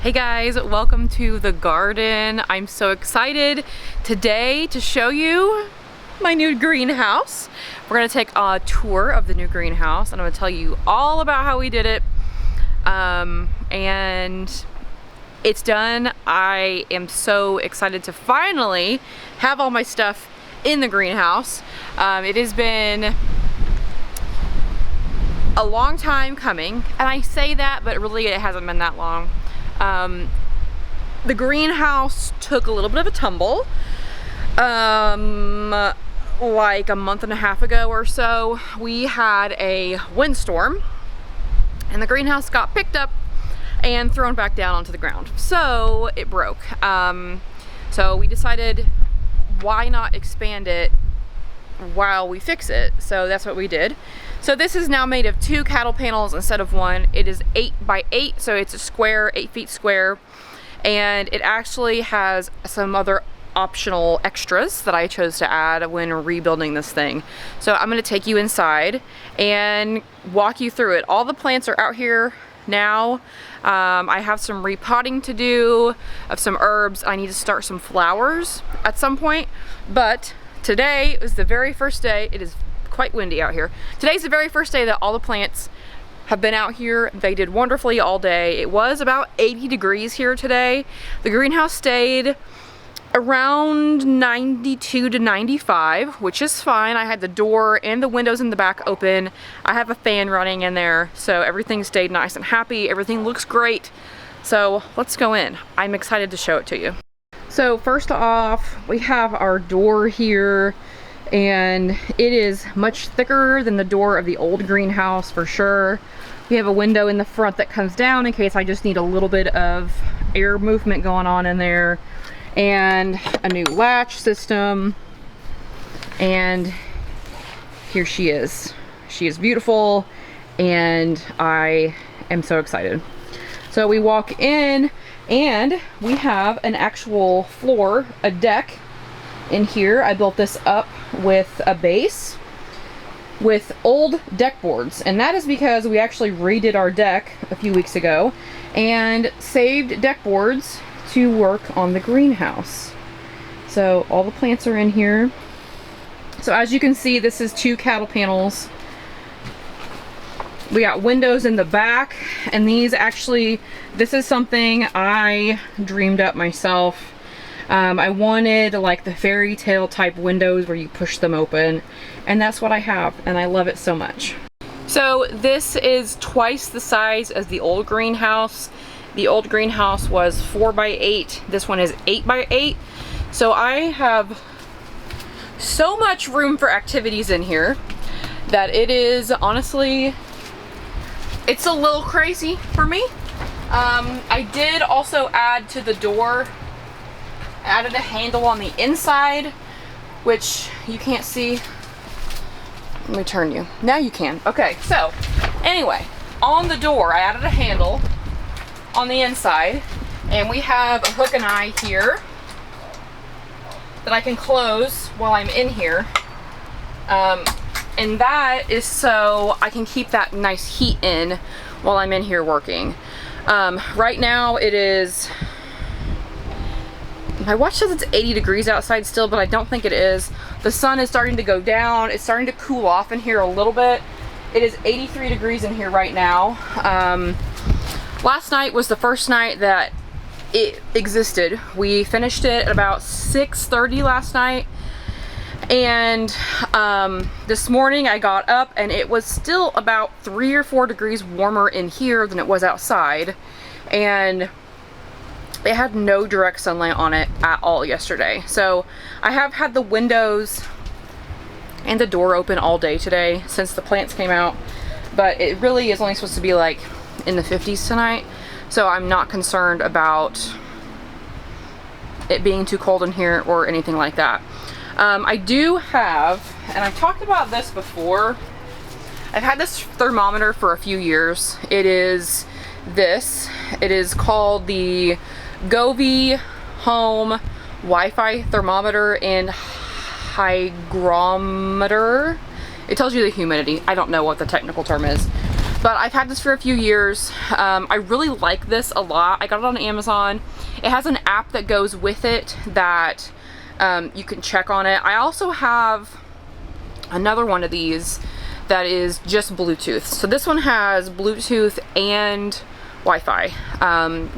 Hey guys, welcome to the garden. I'm so excited today to show you my new greenhouse. We're gonna take a tour of the new greenhouse and I'm gonna tell you all about how we did it. And it's done. I am so excited to finally have all my stuff in the greenhouse. It has been a long time coming, and I say that, but really it hasn't been that long. The greenhouse took a little bit of a tumble like a month and a half ago or so. We had a windstorm and the greenhouse got picked up and thrown back down onto the ground, so it broke. So we decided, why not expand it while we fix it? So that's what we did. So this is now made of 2 cattle panels instead of 1. It is 8 by 8, so it's a square, 8 feet square, and it actually has some other optional extras that I chose to add when rebuilding this thing. So I'm going to take you inside and walk you through it. All the plants are out here now. I have some repotting to do of some herbs. I need to start some flowers at some point, but today is the very first day. It is quite windy out here. Today's the very first day that all the plants have been out here. They did wonderfully all day. It was about 80 degrees here today. The greenhouse stayed around 92 to 95, which is fine. I had the door and the windows in the back open. I have a fan running in there, so everything stayed nice and happy. Everything looks great. So let's go in. I'm excited to show it to you. So first off, we have our door here, and it is much thicker than the door of the old greenhouse for sure. We have a window in the front that comes down in case I just need a little bit of air movement going on in there, and a new latch system. And here she is. She is beautiful and I am so excited. So we walk in and we have an actual floor, a deck in here. I built this up with a base with old deck boards, and that is because we actually redid our deck a few weeks ago and saved deck boards to work on the greenhouse. So all the plants are in here. So as you can see, this is 2 cattle panels. We got windows in the back, and these actually, this is something I dreamed up myself. I wanted like the fairy tale type windows where you push them open, and that's what I have, and I love it so much. So this is twice the size as the old greenhouse. The old greenhouse was 4 by 8. This one is 8 by 8. So I have so much room for activities in here that it is honestly, it's a little crazy for me. I did also add to the door, added a handle on the inside, which you can't see. Let me turn you. Now you can. Okay, so anyway, on the door I added a handle on the inside, and we have a hook and eye here that I can close while I'm in here. And that is so I can keep that nice heat in while I'm in here working. Right now it is, my watch says it's 80 degrees outside still, but I don't think it is. The sun is starting to go down. It's starting to cool off in here a little bit. It is 83 degrees in here right now. Last night was the first night that it existed. We finished it at about 6:30 last night, and this morning I got up and it was still about 3 or 4 degrees warmer in here than it was outside, and it had no direct sunlight on it at all yesterday. So I have had the windows and the door open all day today since the plants came out, but it really is only supposed to be like in the 50s tonight, so I'm not concerned about it being too cold in here or anything like that. I do have, and I've talked about this before, I've had this thermometer for a few years. It is this. It is called the Govee Home Wi-Fi thermometer and hygrometer. It tells you the humidity. I don't know what the technical term is. But I've had this for a few years. I really like this a lot. I got it on Amazon. It has an app that goes with it that you can check on it. I also have another one of these that is just Bluetooth. So this one has Bluetooth and Wi-Fi,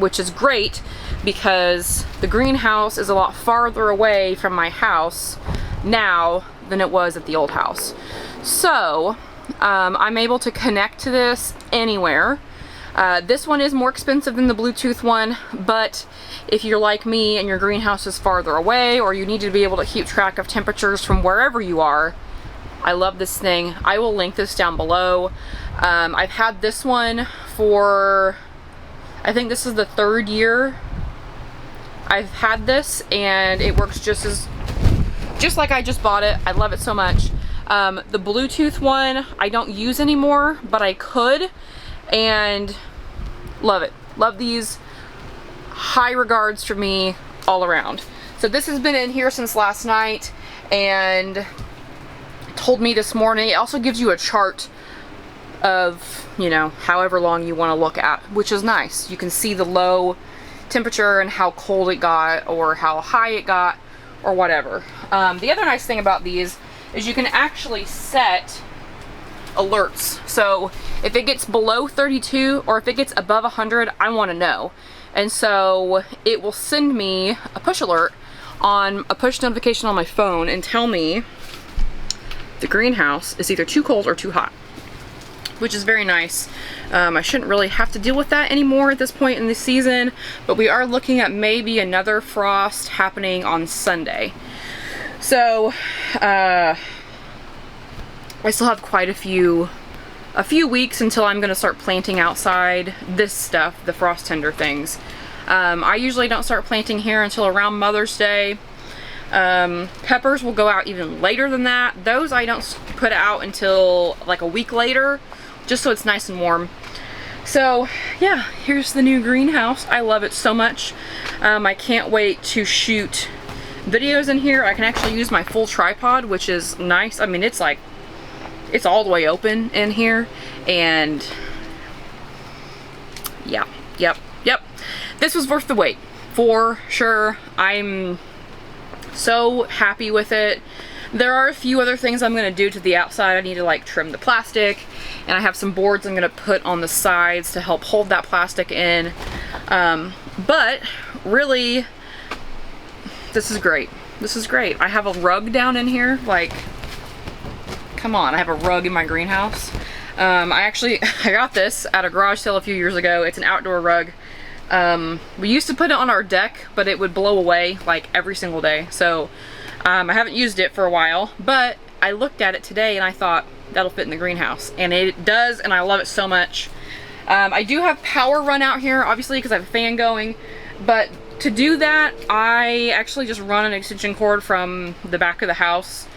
which is great because the greenhouse is a lot farther away from my house now than it was at the old house. So I'm able to connect to this anywhere. This one is more expensive than the Bluetooth one, but if you're like me and your greenhouse is farther away, or you need to be able to keep track of temperatures from wherever you are, I love this thing. I will link this down below. I've had this one for, I think this is the 3rd year I've had this, and it works just like I just bought it. I love it so much. The Bluetooth one I don't use anymore, but I could, and love it. Love these. High regards for me all around. So this has been in here since last night, and told me this morning. It also gives you a chart of, you know, however long you want to look at, which is nice. You can see the low temperature and how cold it got, or how high it got, or whatever. The other nice thing about these is you can actually set alerts. So if it gets below 32 or if it gets above 100, I want to know. And so it will send me a push alert on a push notification on my phone and tell me the greenhouse is either too cold or too hot, which is very nice. I shouldn't really have to deal with that anymore at this point in the season, but we are looking at maybe another frost happening on Sunday. So I still have quite a few weeks until I'm going to start planting outside this stuff, the frost tender things. I usually don't start planting here until around Mother's Day. Peppers will go out even later than that. Those I don't put out until like a week later, just so it's nice and warm. So yeah, here's the new greenhouse. I love it so much. I can't wait to shoot videos in here. I can actually use my full tripod, which is nice. I mean, it's like, it's all the way open in here, and yeah, yep. This was worth the wait, for sure. I'm so happy with it. There are a few other things I'm gonna do to the outside. I need to like trim the plastic, and I have some boards I'm gonna put on the sides to help hold that plastic in. But really, this is great. This is great. I have a rug down in here, like, come on, I have a rug in my greenhouse. I got this at a garage sale a few years ago. It's an outdoor rug. We used to put it on our deck, but it would blow away like every single day. So I haven't used it for a while, but I looked at it today and I thought that'll fit in the greenhouse, and it does, and I love it so much. I do have power run out here, obviously, because I have a fan going, but to do that, I actually just run an extension cord from the back of the house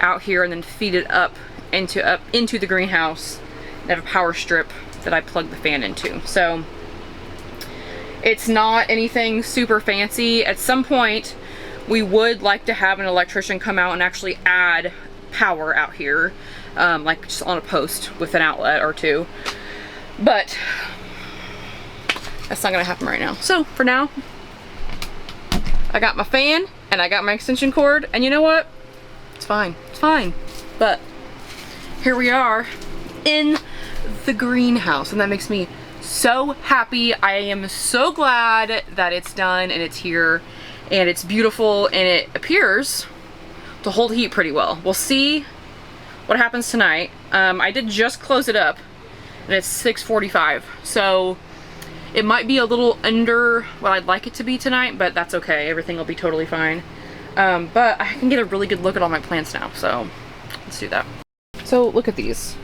out here and then feed it up into the greenhouse. I have a power strip that I plug the fan into. So it's not anything super fancy. At some point we would like to have an electrician come out and actually add power out here, like just on a post with an outlet or two, but that's not gonna happen right now. So for now, I got my fan and I got my extension cord, and you know what? It's fine. It's fine. But here we are in the greenhouse, and that makes me so happy. I am so glad that it's done and it's here and it's beautiful, and it appears to hold heat pretty well. We'll see what happens tonight. I did just close it up and it's 6:45, so it might be a little under what I'd like it to be tonight, but that's okay. Everything will be totally fine. But I can get a really good look at all my plants now, so let's do that. So look at these.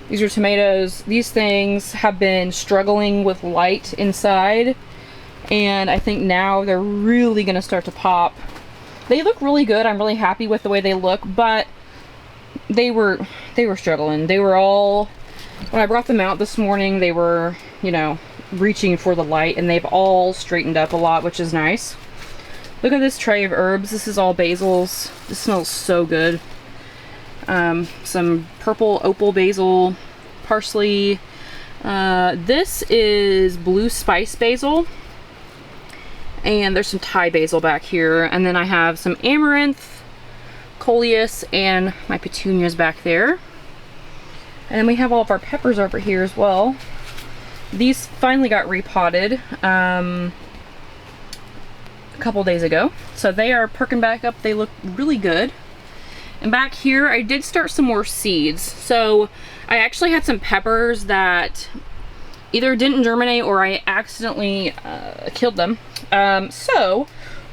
These are tomatoes. These things have been struggling with light inside, and I think now they're really gonna start to pop. They look really good. I'm really happy with the way they look, but they were struggling. They were all, when I brought them out this morning, they were, you know, reaching for the light, and they've all straightened up a lot, which is nice. Look at this tray of herbs. This is all basils. This smells so good. Some purple opal basil, parsley, This is blue spice basil, and there's some Thai basil back here, and then I have some amaranth, coleus, and my petunias back there. And then we have all of our peppers over here as well. These finally got repotted a couple days ago, so they are perking back up. They look really good. And back here I did start some more seeds. So I actually had some peppers that either didn't germinate or I accidentally killed them. So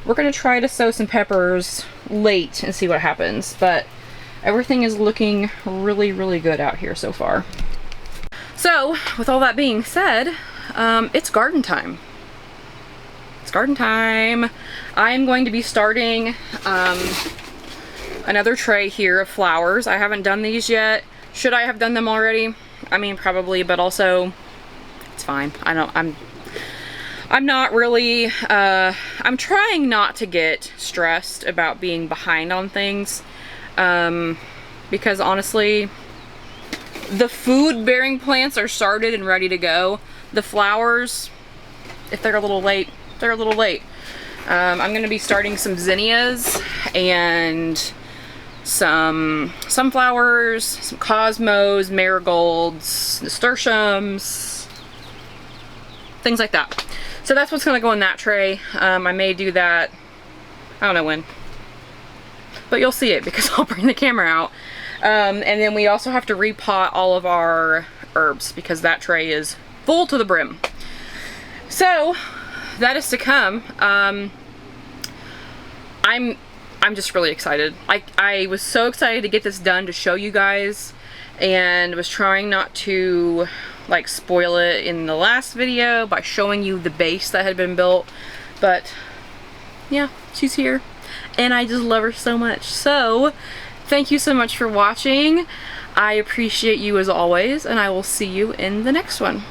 we're gonna try to sow some peppers late and see what happens, but everything is looking really, really good out here so far. So with all that being said, it's garden time. It's garden time. I'm going to be starting another tray here of flowers. I haven't done these yet. Should I have done them already? I mean, probably, but also it's fine. I'm not really, I'm trying not to get stressed about being behind on things, because honestly, the food-bearing plants are started and ready to go. The flowers, if they're a little late, they're a little late. I'm gonna be starting some zinnias and some sunflowers, some cosmos, marigolds, nasturtiums, things like that. So that's what's gonna go in that tray. I may do that, I don't know when, but you'll see it because I'll bring the camera out. And then we also have to repot all of our herbs because that tray is full to the brim. So that is to come. I'm just really excited. I was so excited to get this done to show you guys, and was trying not to like spoil it in the last video by showing you the base that had been built, but yeah, she's here and I just love her so much. So thank you so much for watching. I appreciate you as always, and I will see you in the next one.